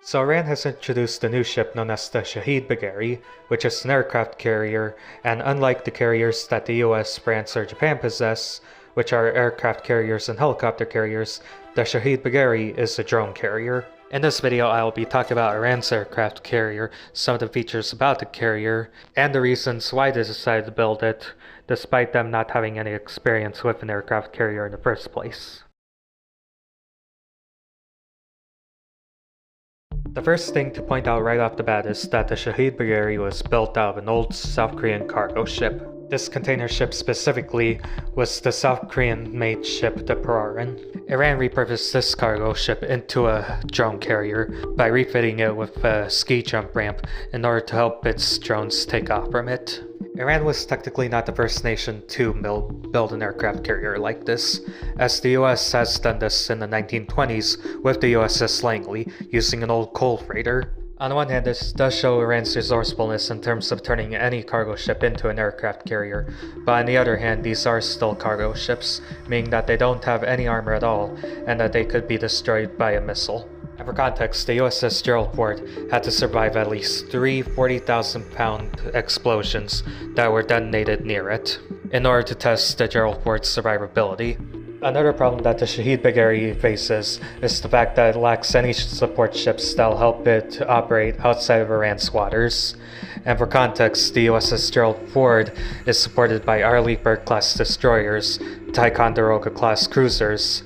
So Iran has introduced a new ship known as the Shahid Bagheri, which is an aircraft carrier, and unlike the carriers that the US, France, or Japan possess, which are aircraft carriers and helicopter carriers, the Shahid Bagheri is a drone carrier. In this video, I will be talking about Iran's aircraft carrier, some of the features about the carrier, and the reasons why they decided to build it, despite them not having any experience with an aircraft carrier in the first place. The first thing to point out right off the bat is that the Shahid Bagheri was built out of an old South Korean cargo ship. This container ship specifically was the South Korean-made ship the Pararin. Iran repurposed this cargo ship into a drone carrier by refitting it with a ski jump ramp in order to help its drones take off from it. Iran was technically not the first nation to build an aircraft carrier like this, as the US has done this in the 1920s with the USS Langley using an old coal freighter. On the one hand, this does show Iran's resourcefulness in terms of turning any cargo ship into an aircraft carrier, but on the other hand, these are still cargo ships, meaning that they don't have any armor at all, and that they could be destroyed by a missile. And for context, the USS Gerald Ford had to survive at least three 40,000-pound explosions that were detonated near it, in order to test the Gerald Ford's survivability. Another problem that the Shahid Bagheri faces is the fact that it lacks any support ships that'll help it operate outside of Iran's waters. And for context, the USS Gerald Ford is supported by Arleigh Burke-class destroyers, Ticonderoga-class cruisers,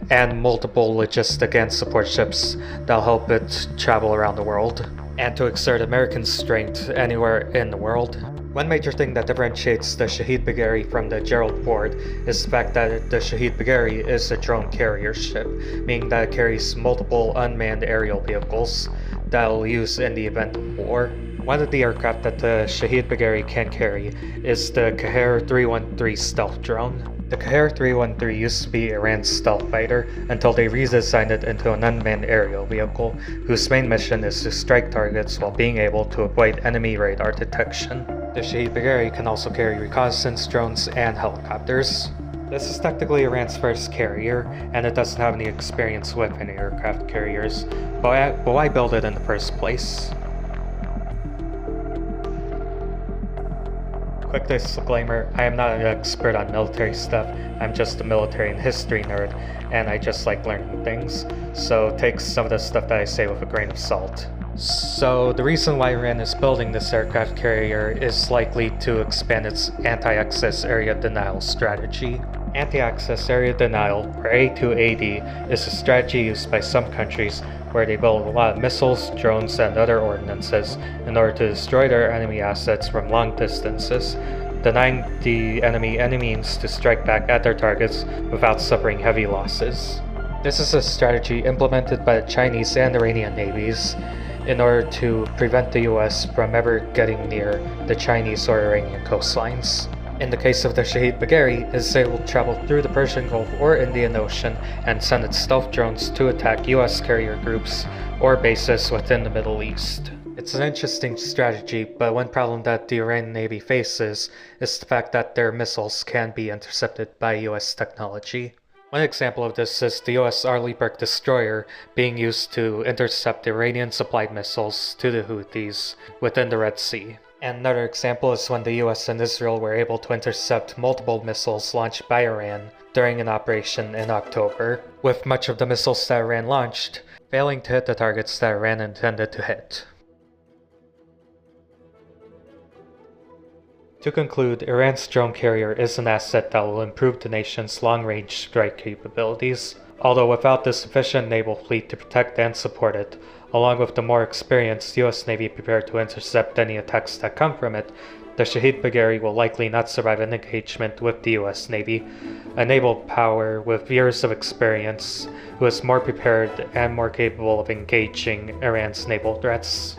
and multiple logistic and support ships that'll help it travel around the world, and to exert American strength anywhere in the world. One major thing that differentiates the Shahid Bagheri from the Gerald Ford is the fact that the Shahid Bagheri is a drone carrier ship, meaning that it carries multiple unmanned aerial vehicles that it will use in the event of war. One of the aircraft that the Shahid Bagheri can carry is the Qaher 313 stealth drone. The Qaher 313 used to be Iran's stealth fighter until they redesigned it into an unmanned aerial vehicle whose main mission is to strike targets while being able to avoid enemy radar detection. The Shahid Bagheri can also carry reconnaissance drones and helicopters. This is technically Iran's first carrier, and it doesn't have any experience with any aircraft carriers, but why build it in the first place? Quick disclaimer, I am not an expert on military stuff, I'm just a military and history nerd, and I just like learning things, so take some of the stuff that I say with a grain of salt. So the reason why Iran is building this aircraft carrier is likely to expand its anti-access area denial strategy. Anti-access area denial, or A2AD, is a strategy used by some countries where they build a lot of missiles, drones, and other ordnances in order to destroy their enemy assets from long distances, denying the enemy any means to strike back at their targets without suffering heavy losses. This is a strategy implemented by the Chinese and Iranian navies in order to prevent the US from ever getting near the Chinese or Iranian coastlines. In the case of the Shahid Bagheri, it is able to travel through the Persian Gulf or Indian Ocean and send its stealth drones to attack US carrier groups or bases within the Middle East. It's an interesting strategy, but one problem that the Iranian Navy faces is the fact that their missiles can be intercepted by US technology. One example of this is the US Arleigh Burke destroyer being used to intercept Iranian-supplied missiles to the Houthis within the Red Sea. And another example is when the US and Israel were able to intercept multiple missiles launched by Iran during an operation in October, with much of the missiles that Iran launched failing to hit the targets that Iran intended to hit. To conclude, Iran's drone carrier is an asset that will improve the nation's long-range strike capabilities, although without the sufficient naval fleet to protect and support it, along with the more experienced US Navy prepared to intercept any attacks that come from it, the Shahid Bagheri will likely not survive an engagement with the US Navy, a naval power with years of experience, who is more prepared and more capable of engaging Iran's naval threats.